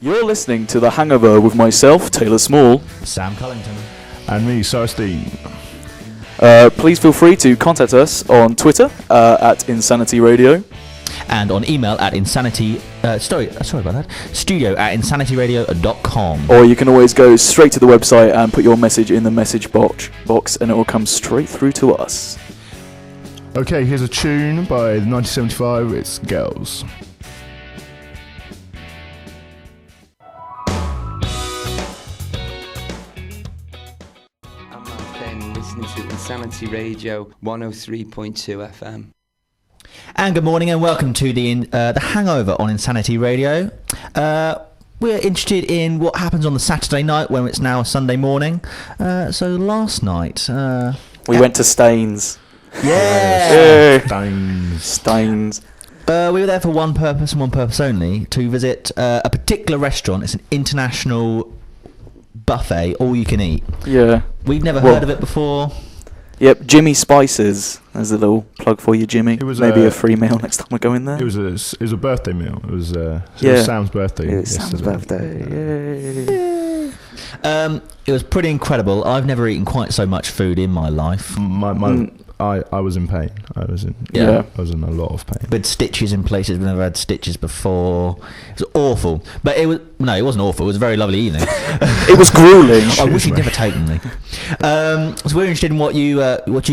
You're listening to The Hangover with myself, Taylor Small, Sam Cullington, and me, Cyrus. Please feel free to contact us on Twitter at Insanity Radio. And on email at studio@insanityradio.com. Or you can always go straight to the website and put your message in the message box and it will come straight through to us. Okay, here's a tune by 1975. It's Girls. I'm Mark Penn, listening to Insanity Radio 103.2 FM. And good morning and welcome to the Hangover on Insanity Radio. We're interested in what happens on the Saturday night when it's now a Sunday morning. So last night... we went to Staines. Yeah! Staines. We were there for one purpose and one purpose only, to visit a particular restaurant. It's an international buffet, all you can eat. Yeah. We've never heard of it before. Yep, Jimmy Spices. There's a little plug for you, Jimmy. It was maybe a free meal next time we go in there. It was a birthday meal. It was Sam's birthday. It was Sam's birthday. Yay. It was pretty incredible. I've never eaten quite so much food in my life. I was in pain. I was in a lot of pain. With stitches in places we've never had stitches before. It was awful. But it wasn't awful. It was a very lovely evening. It was grueling. I wish you'd never taken me. So we're interested in what you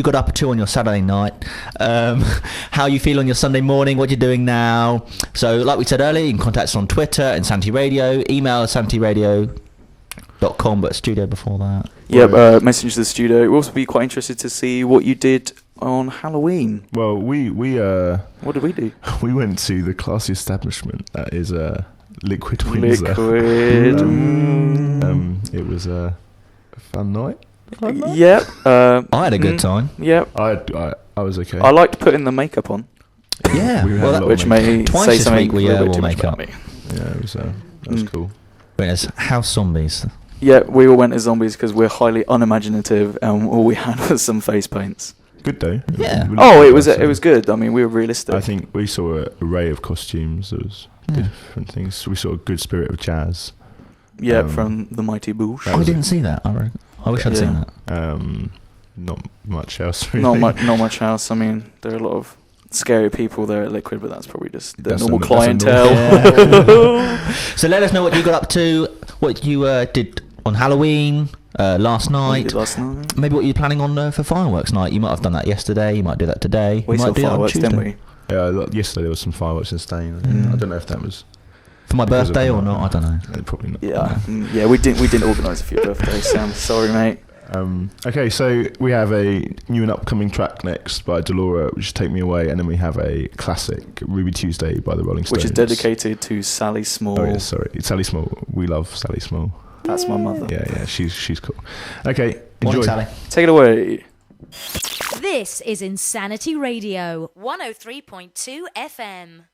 got up to on your Saturday night, how you feel on your Sunday morning, what you're doing now. So like we said earlier, you can contact us on Twitter, Insanity Radio, email insanityradio.com, but studio before that. Yep, message to the studio. We'll also be quite interested to see what you did on Halloween. Well, we what did we do? We went to the classy establishment that is Liquid Windsor. Liquid. It was a fun night. Yep. I had a good time. Yep. I was okay. I liked putting the makeup on. Yeah, which may twice say this something week we a little bit wore too much makeup. about me. Yeah, it was that was cool. Whereas House Zombies. Yeah, we all went as zombies because we're highly unimaginative, and all we had was some face paints. Good though. Yeah. It was good. I mean, we were realistic. I think we saw an array of costumes. There was different things. We saw a good spirit of jazz. Yeah, from the Mighty Boosh. I didn't see that. I wish I'd seen that. Not much else. Really. Not much else. I mean, there are a lot of scary people there at Liquid, but that's probably just the normal that's clientele. So let us know what you got up to, what you did on Halloween last night. Maybe what you're planning on for fireworks night. You might have done that yesterday. You might do that today. We saw fireworks, didn't we? Yeah, yesterday there was some fireworks in Stain. I don't know if that was for my birthday or not. I don't know. Probably not. Yeah, we didn't organise it for your birthday, Sam. Sorry, mate. Okay, so we have a new and upcoming track next by Delora, which is Take Me Away, and then we have a classic, Ruby Tuesday by the Rolling Stones. Which is dedicated to Sally Small. Oh, yeah, sorry. It's Sally Small. We love Sally Small. That's my mother. Yeah, she's cool. Okay, Morning, enjoy. Sally. Take it away. This is Insanity Radio, 103.2 FM.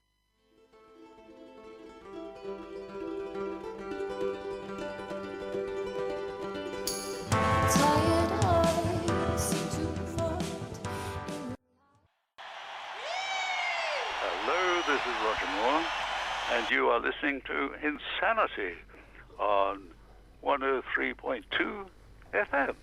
Hello, this is Roger Moore, and you are listening to Insanity on 103.2 FM.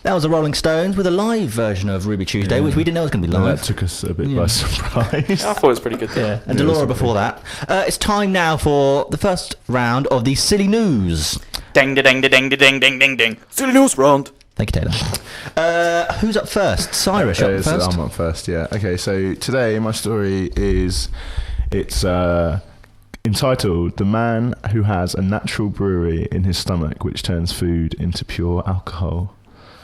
That was the Rolling Stones with a live version of Ruby Tuesday, which we didn't know was going to be live. That took us a bit by surprise. I thought it was pretty good. Yeah, and Delora before that. It's time now for the first round of the Silly News. Ding, ding, ding, ding, ding, ding, ding, ding. Silly News round. Thank you, Taylor. Who's up first? Cyrus, you're up first? I'm up first, yeah. Okay, so today my story is... It's entitled The Man Who Has a Natural Brewery in His Stomach Which Turns Food into Pure Alcohol.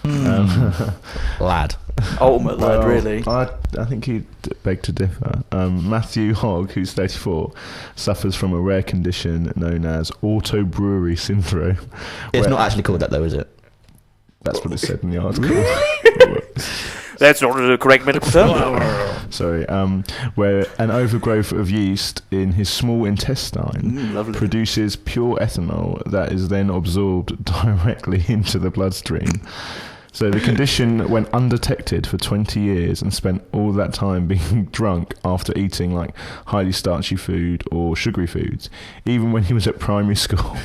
Lad. Ultimate lad, really. I think he'd beg to differ. Matthew Hogg, who's 34, suffers from a rare condition known as auto-brewery syndrome. It's not actually called that, though, is it? That's what it said in the article. That's not the correct medical term. Sorry. Where an overgrowth of yeast in his small intestine produces pure ethanol that is then absorbed directly into the bloodstream. So the condition went undetected for 20 years and spent all that time being drunk after eating like highly starchy food or sugary foods, even when he was at primary school.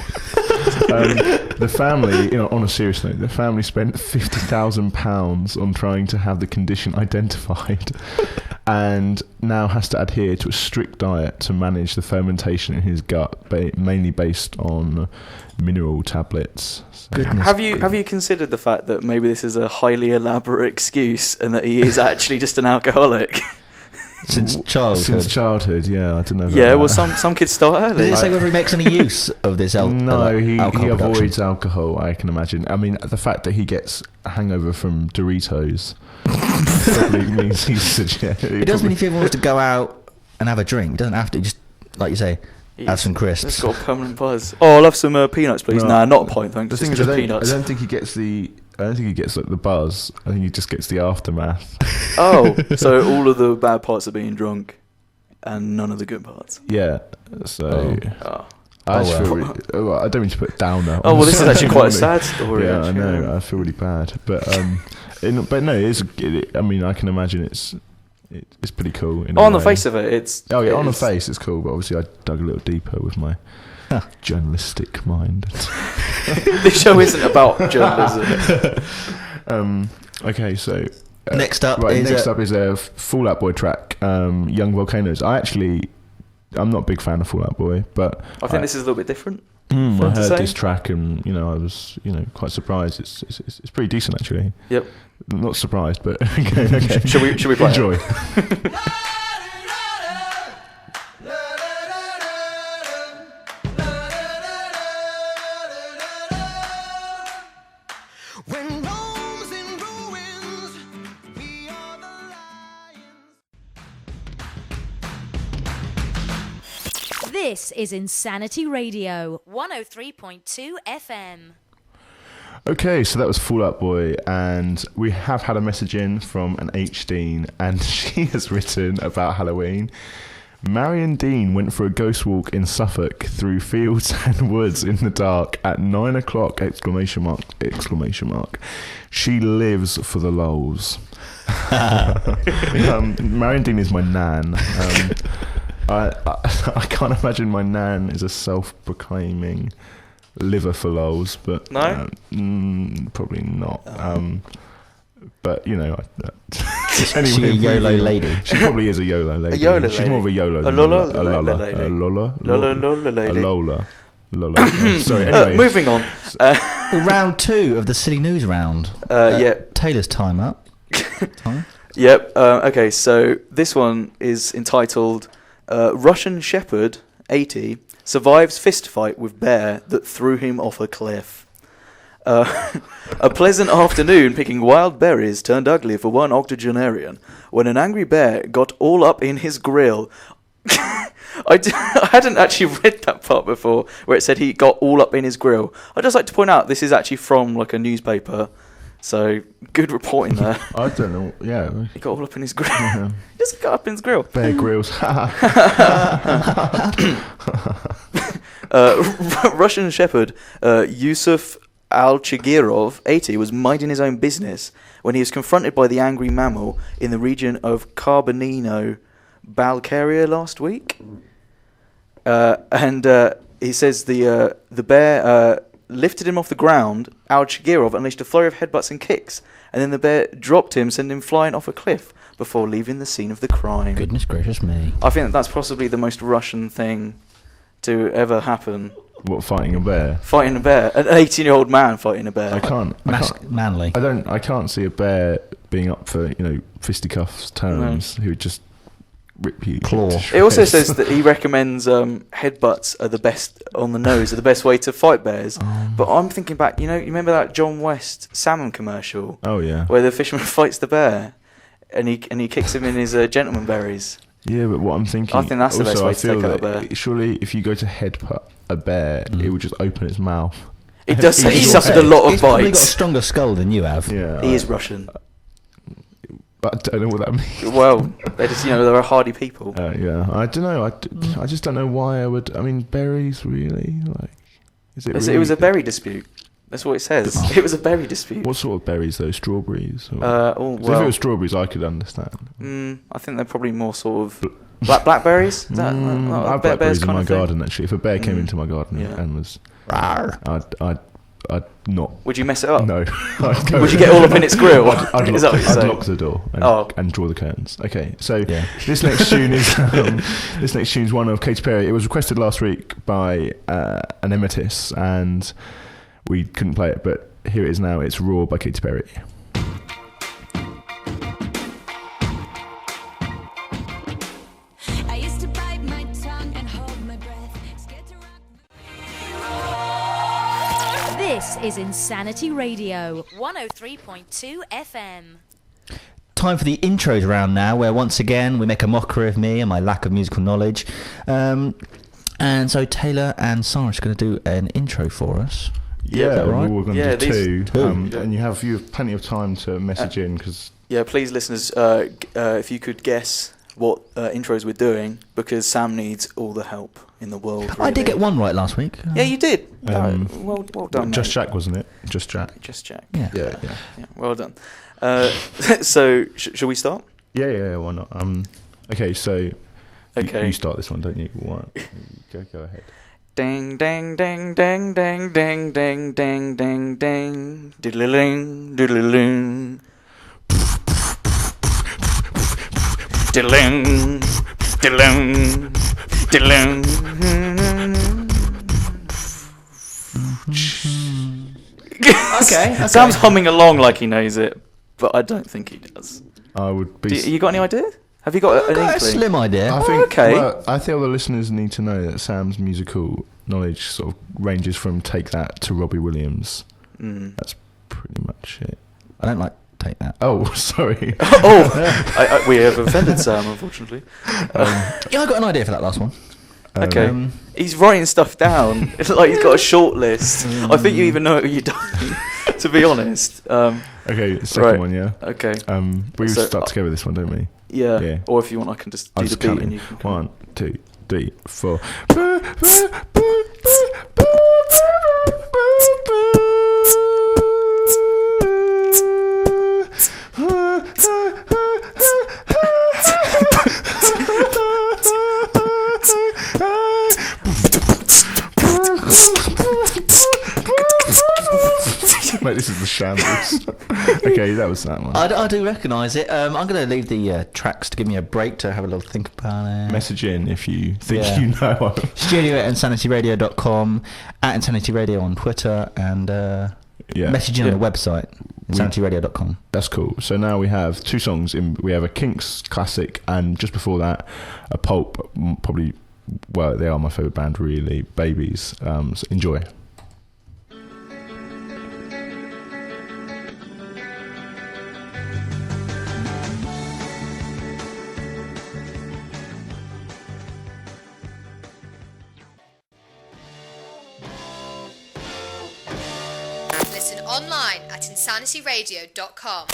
The family, on a serious note, the family spent £50,000 on trying to have the condition identified, and now has to adhere to a strict diet to manage the fermentation in his gut, mainly based on mineral tablets. Goodness. Have you considered the fact that maybe this is a highly elaborate excuse and that he is actually just an alcoholic? Since childhood. Since childhood, yeah, I don't know. Yeah, well, some kids start early. Does it say whether he makes any use of this No, he alcohol avoids production? alcohol, I can imagine. I mean, the fact that he gets a hangover from Doritos probably means he's... It does mean if he ever wants to go out and have a drink, he doesn't have to, just, like you say, have some crisps. It's got a permanent buzz. Oh, I'll have some peanuts, please. No. Nah, not a pint, thanks. The thing is, Just I peanuts. don't think he gets like the buzz. I think he just gets the aftermath. Oh, so all of the bad parts are being drunk, and none of the good parts. Yeah. So Oh. I don't mean to put downer. Oh, on well, this is actually quite a Sunday sad story. morning. Yeah, I actually. know. I feel really bad, but but no, I mean, I can imagine it's pretty cool. In a On the way. face of it, it's... Oh yeah, on the it's- face it's cool, but obviously I dug a little deeper with my journalistic mind. This show isn't about journalism. Okay, so Next up next up is a Fall Out Boy track, Young Volcanoes. I'm not a big fan of Fall Out Boy, but I think this is a little bit different. I to heard say. this track and I was quite surprised. It's pretty decent actually. Yep. Not surprised, but okay. Should we play it? Enjoy. When Rome's in ruins, we are the lions. This is Insanity Radio, 103.2 FM. Okay, so that was Fall Out Boy, and we have had a message in from an H. Dean, and she has written about Halloween. Marion Dean went for a ghost walk in Suffolk through fields and woods in the dark at 9 o'clock! ! She lives for the lols. Marion Dean is my nan. I can't imagine my nan is a self-proclaiming liver for lols, but No? probably not. But anyway, She a YOLO lady. She probably is a YOLO lady. A YOLO She's lady. more of a YOLO. A than Lola a Lola. lady. A Lola. Lola lady. A Lola. Sorry. Anyway, Moving on. Round 2 of the silly news round. Yeah. Taylor's time up. Yep. Okay, so this one is entitled Russian Shepherd, 80, survives fistfight with bear that threw him off a cliff. A pleasant afternoon picking wild berries turned ugly for one octogenarian when an angry bear got all up in his grill. I hadn't actually read that part before where it said he got all up in his grill. I'd just like to point out this is actually from like a newspaper, so good reporting there. I don't know. Yeah. He got all up in his grill. He just got up in his grill. Bear Grylls. Russian Shepherd Yusuf Al-Chigirov, 80, was minding his own business when he was confronted by the angry mammal in the region of Carbonino, Balkaria last week. And he says the bear lifted him off the ground. Al-Chigirov unleashed a flurry of headbutts and kicks, and then the bear dropped him, sending him flying off a cliff before leaving the scene of the crime. Goodness gracious me. I think that's possibly the most Russian thing to ever happen. What, fighting a bear? Fighting a bear. An 18-year-old man fighting a bear. I can't. Manly. I can't see a bear being up for fisticuffs terms. Who would just rip you. Claw. to It also shreds. says that he recommends headbutts are the best on the nose, are the best way to fight bears. But I'm thinking back, you remember that John West salmon commercial Oh yeah. where the fisherman fights the bear and he kicks him in his gentleman berries? Yeah, but what I'm thinking. I think that's the best also, way I to feel take out a that bear. Surely, if you go to headbutt a bear, it would just open its mouth. It does say he He's suffered a lot of He's probably got a bites. stronger skull than you have. Yeah. He is Russian. But I don't know what that means. Well, they're just, they're hardy people. Yeah, I don't know. I just don't know why I would. I mean, berries really. Like, is it? It Really was a berry dispute. That's what it says. It was a berry dispute. What sort of berries though? Strawberries? Or? Oh, 'Cause if well. it was strawberries, I could understand. I think they're probably more sort of blackberries. Is that I have Bear Bears blackberries in kind my of thing? garden actually. If a bear came into my garden Yeah. and was, I'd not. Would you mess it up? No. Would you get all up in its grill? I'd Is that what you're I'd saying? lock the door and draw the curtains. Okay, so Yeah. this next tune is one of Katy Perry. It was requested last week by an Emetis, and we couldn't play it, but here it is now. It's Raw by Katy Perry. I used to bite my tongue and hold my breath. Scared to rock. This is Insanity Radio, 103.2 FM. Time for the intros round now, where once again we make a mockery of me and my lack of musical knowledge. And so Taylor and Cyrus are going to do an intro for us. Yeah, that right? we're going Yeah, to do these- two. And you have plenty of time to message in because Yeah, please, listeners, if you could guess what intros we're doing, because Sam needs all the help in the world. I did really. get one right last week. Yeah, you did. well done. Just mate. Jack, wasn't it? Just Jack. Just Jack. Yeah. Yeah. Yeah, well done. So, shall we start? Yeah. Why not? Okay, so Okay. you start this one, don't you? What? Go ahead. Ding, ding, ding, ding, ding, ding, ding, ding, ding, ding, diddling, diddling, diddling, diddling, diddling. Okay. Sam's humming along like he knows it, but I don't think he does. I would be. You got any idea? Have you got I've an got a inkling? slim idea. I think. okay. Well, I think all the listeners need to know that Sam's musical knowledge sort of ranges from Take That to Robbie Williams. That's pretty much it. I don't like Take That. Oh, sorry. We have offended Sam, unfortunately. Yeah, I got an idea for that last one. Okay. Um, He's writing stuff down. It's like he's got a short list. I think you even know what you've done, to be honest. Okay, second Right. one, yeah. Okay. We So, start together this one, don't we? Yeah. Yeah. Or if you want, I can just do I'll the just beat count and in. you can come. 1, 2, 3, 4. Mate, this is the shambles. Okay, that was that one. I do recognise it. I'm going to leave the tracks to give me a break to have a little think about it. Message in if you think Yeah. you know. Studio@insanityradio.com, at Insanity Radio on Twitter, and message in on the website, insanityradio.com. That's cool. So now we have two songs. We have a Kinks classic, and just before that, a Pulp. Probably, well, they are my favourite band, really. Babies. So enjoy. Listen online at insanityradio.com.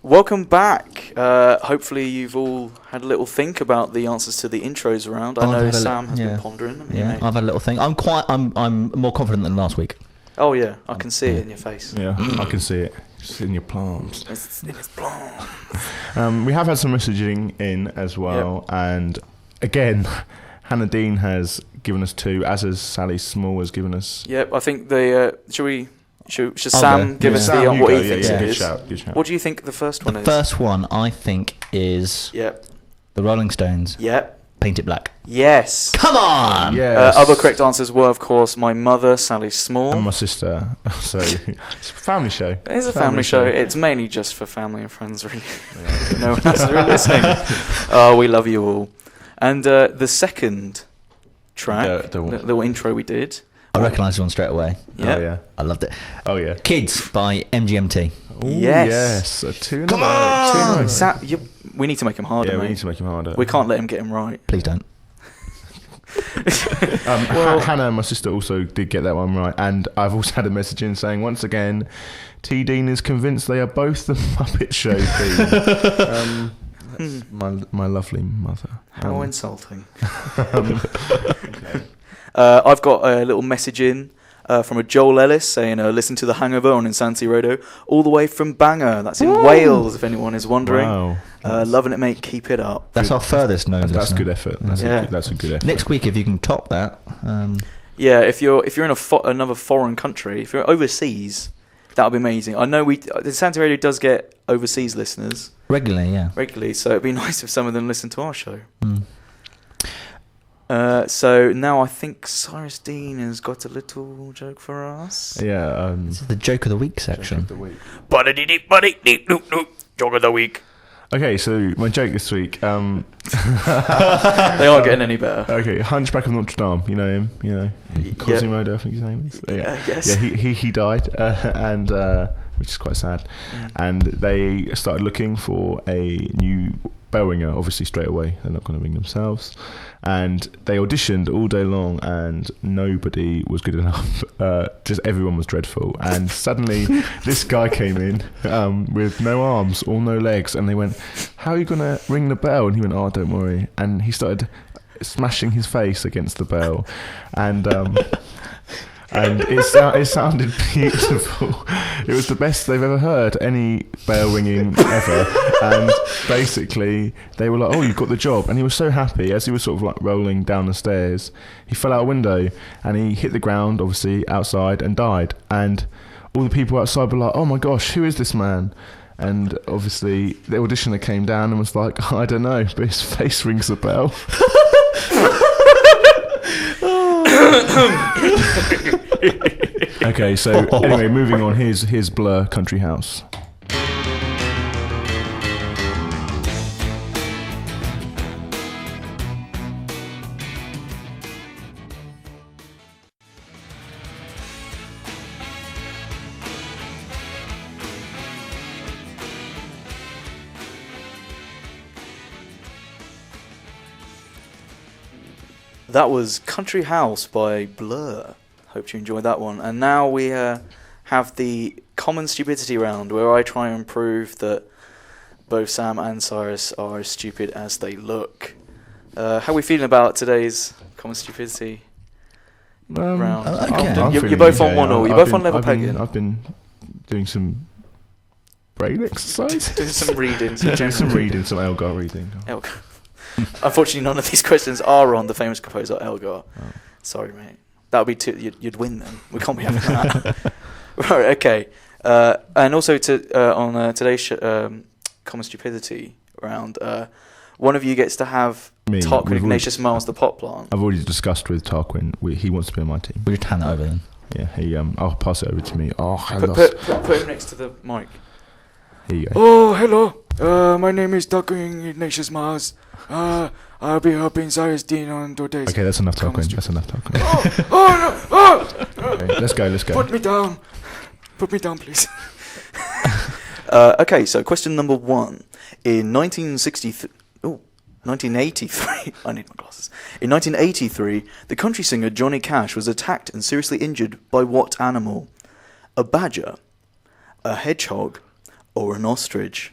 Welcome back. Hopefully you've all had a little think about the answers to the intros round. I I've know had a Sam has yeah. been pondering. haven't you, Yeah, mate? I've had a little thing. I'm more confident than last week. Oh yeah, I can see it in your face. Yeah, I can see it. It's in your palms. It's in his palm. We have had some messaging in as well, and again, Hannah Dean has given us two, as has Sally Small has given us. Yep, I think should I'll Sam go. give Yeah. us Sam, the you what go. he thinks it good is? shout, good shout. What do you think the first one The is? first one, I think, is Yep. the Rolling Stones, Yep. Paint It Black. Yes. Come on! Yes. Other correct answers were, of course, my mother, Sally Small. And my sister. So it's a family show. It is a family show. It's mainly just for family and friends, really. No one else is really listening. Oh, we love you all. And the second track, The- the intro we did. I recognise one straight away. Yeah. Oh, yeah. I loved it. Oh, yeah. Kids by MGMT. Ooh, Yes. Yes. A two in Come a row, two in a on! row. We need to make him harder, Yeah, mate. we need to make him harder. We can't let him get him right. Please don't. Hannah, my sister, also did get that one right, and I've also had a message in saying once again, T. Dean is convinced they are both the Muppet Show theme. That's my lovely mother. How insulting. I've got a little message in. From a Joel Ellis saying, listen to the Hangover on Insanity Radio, all the way from Bangor. That's in Wales, if anyone is wondering. Wow. Loving it, mate. Keep it up. That's our furthest known That's listener. good effort. That's a good effort. Next week, if you can top that. Yeah, if you're in another foreign country, if you're overseas, that would be amazing. I know the Insanity Radio does get overseas listeners Regularly, so it'd be nice if some of them listen to our show. So now I think Cyrus Dean has got a little joke for us. Yeah. This is the Joke of the Week section. Joke of the week. Joke of the week. Okay, so my joke this week. They aren't getting any better. Okay, Hunchback of Notre Dame. You know him. You know Quasimodo, I think his name is. Yeah, yes. Yeah, he died, and which is quite sad. And they started looking for a new bell ringer. Obviously, straight away, they're not going to ring themselves. And they auditioned all day long, and nobody was good enough. Just everyone was dreadful. And suddenly, this guy came in with no arms or no legs, and they went, "How are you going to ring the bell?" And he went, "Oh, don't worry." And he started smashing his face against the bell, and it sounded beautiful. It was the best they've ever heard any bell ringing ever. And basically, they were like, "Oh, you've got the job." And he was so happy. As he was sort of like rolling down the stairs, he fell out a window and he hit the ground, obviously outside, and died. And all the people outside were like, "Oh my gosh, who is this man?" And obviously, the auditioner came down and was like, "I don't know, but his face rings a bell." Okay, so anyway, moving on. Here's Blur, Country House. That was Country House by Blur. Hope you enjoyed that one. And now we have the common stupidity round, where I try and prove that both Sam and Cyrus are as stupid as they look. How are we feeling about today's common stupidity round? okay. You're both on one, or you're both on level pegging. I've been doing some brain exercise. Doing some reading. Some reading, some Elgar reading. Elgar. Unfortunately, none of these questions are on the famous composer Elgar. Oh. Sorry, mate. That would be you'd win then. We can't be having that. Right, okay. And also on today's common stupidity round, one of you gets to have Me. Tarquin We've Ignatius Miles, the pop plant. I've already discussed with Tarquin. He wants to be on my team. We'll just hand that over then. Yeah, I'll pass it over to me. Oh, Put him next to the mic. Here you go. Oh, hello. My name is Tarquin Ignatius Miles. I'll be helping Cyrus Dean on today's. Okay, that's enough Tarquin. That's enough Tarquin. No! Okay, let's go. Put me down, please. Okay, so question number 1. In 1983, I need my glasses. In 1983, the country singer Johnny Cash was attacked and seriously injured by what animal? A badger, a hedgehog, or an ostrich?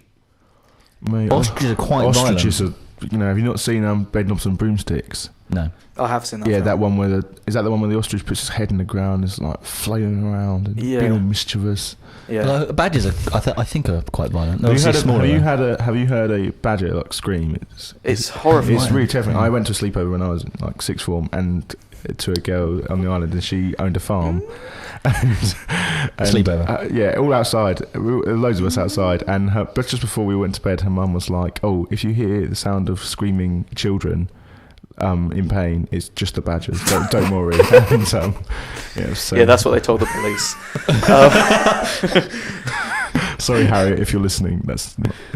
Mate, Ostriches are quite ostriches violent. have you not seen Bedknobs and Broomsticks? No. I have seen that. Yeah, film. that one where is that the one where the ostrich puts his head in the ground, is like flailing around and being all mischievous? Yeah. Well, badgers I think are quite violent. They're Have you, obviously smaller. have you heard a badger like scream? It's horrifying. It's really terrifying. I went to a sleepover when I was in like sixth form and to a girl on the island, and she owned a farm. and Sleepover. Yeah, all outside. Loads of us outside. And but just before we went to bed, her mum was like, "Oh, if you hear the sound of screaming children in pain, it's just the badgers. Don't worry." And, yeah, that's what they told the police. Sorry, Harriet, if you're listening.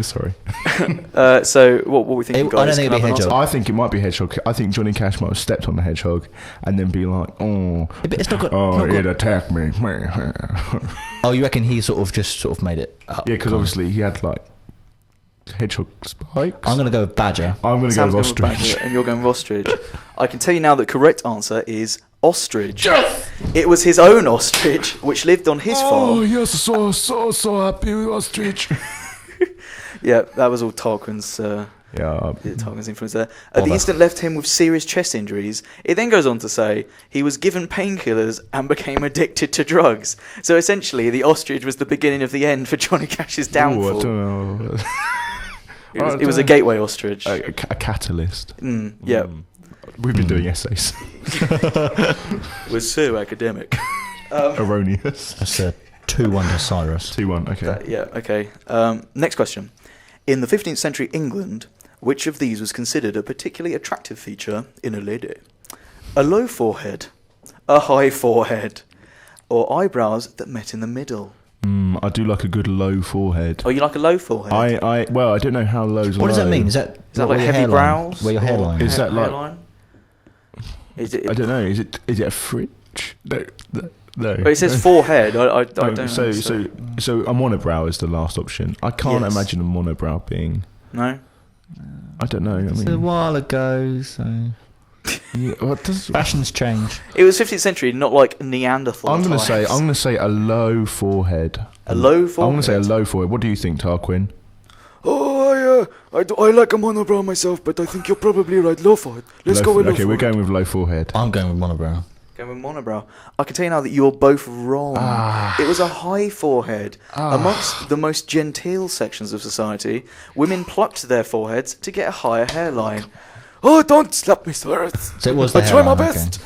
Sorry. So what we think? I don't think it'd be hedgehog. I think it might be hedgehog. I think Johnny Cash might have stepped on the hedgehog and then be like, "Oh, But it's not got. it attacked me." Oh, you reckon he sort of made it up? Yeah, because obviously he had like hedgehog spikes. I'm going to go with badger. I'm going to go with Sam's going ostrich. badger and you're going with ostrich. I can tell you now the correct answer is ostrich. It was his own ostrich, which lived on his farm. Oh, yes, so happy with ostrich. Yeah, that was all Tarquin's Yeah. Tolkien's influence there. The incident left him with serious chest injuries. It then goes on to say he was given painkillers and became addicted to drugs. So essentially, the ostrich was the beginning of the end for Johnny Cash's downfall. Ooh, I don't know. It was a gateway ostrich. A catalyst. Yeah. We've been doing essays. Was so academic. Erroneous. That's a 2-1 to Cyrus. 2-1, okay. Okay. Next question. In the 15th century England, which of these was considered a particularly attractive feature in a lady? A low forehead, a high forehead, or eyebrows that met in the middle? I do like a good low forehead. Oh, you like a low forehead? I don't know how low's low. What does that mean? Is that like where your heavy hairline- brows? Where your hairline Is is? that like- hairline? Is it? I don't know. Is it a fridge? No. But it says forehead. I don't know. So a monobrow is the last option. I can't Yes. imagine a monobrow being. No. I don't know. I It's a mean, while ago, so what does? fashions change. It was 15th century, not like Neanderthal. I'm times. gonna say a low forehead. A low forehead. I'm gonna say a low forehead. What do you think, Tarquin? Oh, I like a monobrow myself, but I think you're probably right. Low forehead. Let's go with low Okay, we're going with low forehead. I'm going with monobrow. Going with monobrow. I can tell you now that you're both wrong. It was a high forehead. Amongst the most genteel sections of society, women plucked their foreheads to get a higher hairline. Oh, don't slap me, Cyrus. So it was the I try my hairline, best.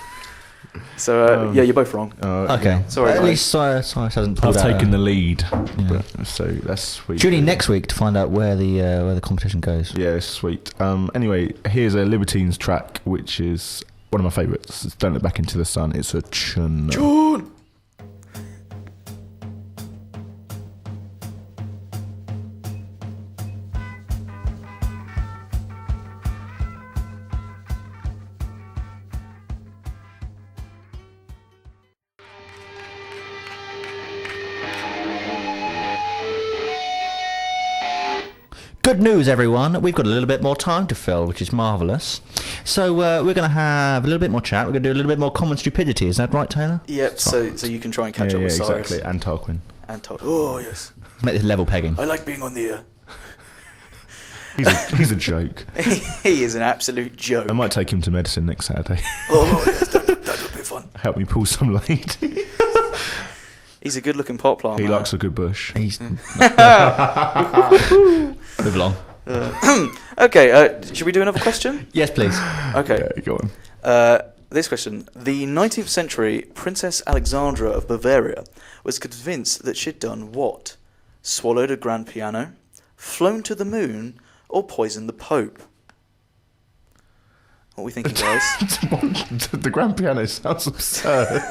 So, yeah, you're both wrong. Okay. Sorry, At mate. least Cyrus hasn't pulled I've out taken the lead. Yeah. So that's sweet. Tune in next week to find out where the competition goes. Yeah, sweet. Anyway, here's a Libertines track, which is one of my favourites. It's Don't Look Back Into the Sun. It's a tune. John! Good news, everyone. We've got a little bit more time to fill, which is marvellous. So we're going to have a little bit more chat. We're going to do a little bit more common stupidity. Is that right, Taylor? Yep, so you can try and catch up Yeah, with Cyrus. exactly. And Tarquin. And talk. Oh, yes. Let's make this level pegging. I like being on the air. He's a joke. He is an absolute joke. I might take him to medicine next Saturday. Oh, yes, that would be fun. Help me pull some lady. He's a good-looking poplar. He man. likes a good bush. He's move along. Okay, should we do another question? Yes, please. Okay. Yeah, go on. This question. The 19th century Princess Alexandra of Bavaria was convinced that she'd done what? Swallowed a grand piano, flown to the moon, or poisoned the Pope? What are we thinking, guys? The grand piano sounds absurd.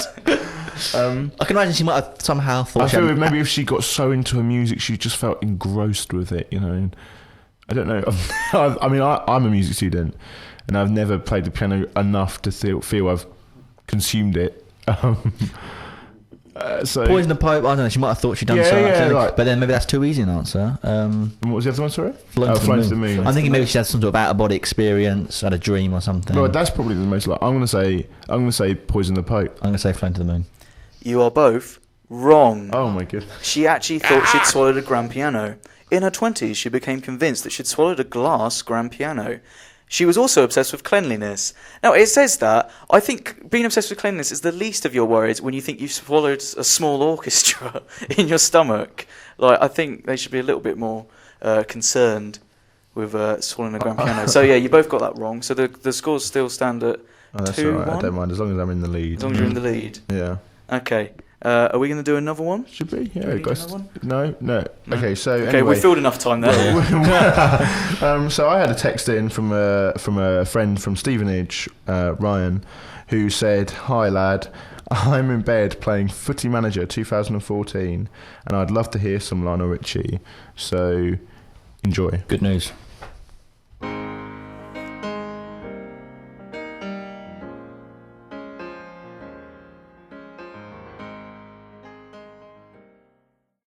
I can imagine she might have somehow thought I she feel had- maybe if she got so into her music, she just felt engrossed with it, you know. I don't know. I mean, I'm a music student, and I've never played the piano enough to feel I've consumed it. So poison the Pope. I don't know. She might have thought she'd done Yeah, so. yeah, absolutely. like- But then maybe that's too easy an answer. And what was the other one, sorry? Flown Flown to the moon. I'm thinking maybe she had some sort of out-of-body experience, had a dream or something. Well, that's probably the most. I'm gonna say poison the Pope. I'm going to say flown to the moon. You are both wrong. Oh my goodness. She actually thought she'd swallowed a grand piano. In her 20s, she became convinced that she'd swallowed a glass grand piano. She was also obsessed with cleanliness. Now, it says that. I think being obsessed with cleanliness is the least of your worries when you think you've swallowed a small orchestra in your stomach. Like, I think they should be a little bit more concerned with swallowing a grand piano. So, yeah, you both got that wrong. So the scores still stand at That's 2-1. alright. I don't mind as long as I'm in the lead. As long as you're in the lead. Yeah. Okay. Are we going to do another one? Should be. Do Yeah. we need guys. another one? No. Okay. So Okay, anyway. we filled enough time there. So I had a text in from a friend from Stevenage, Ryan, who said, "Hi lad, I'm in bed playing Footy Manager 2014, and I'd love to hear some Lionel Richie. So enjoy." Good news.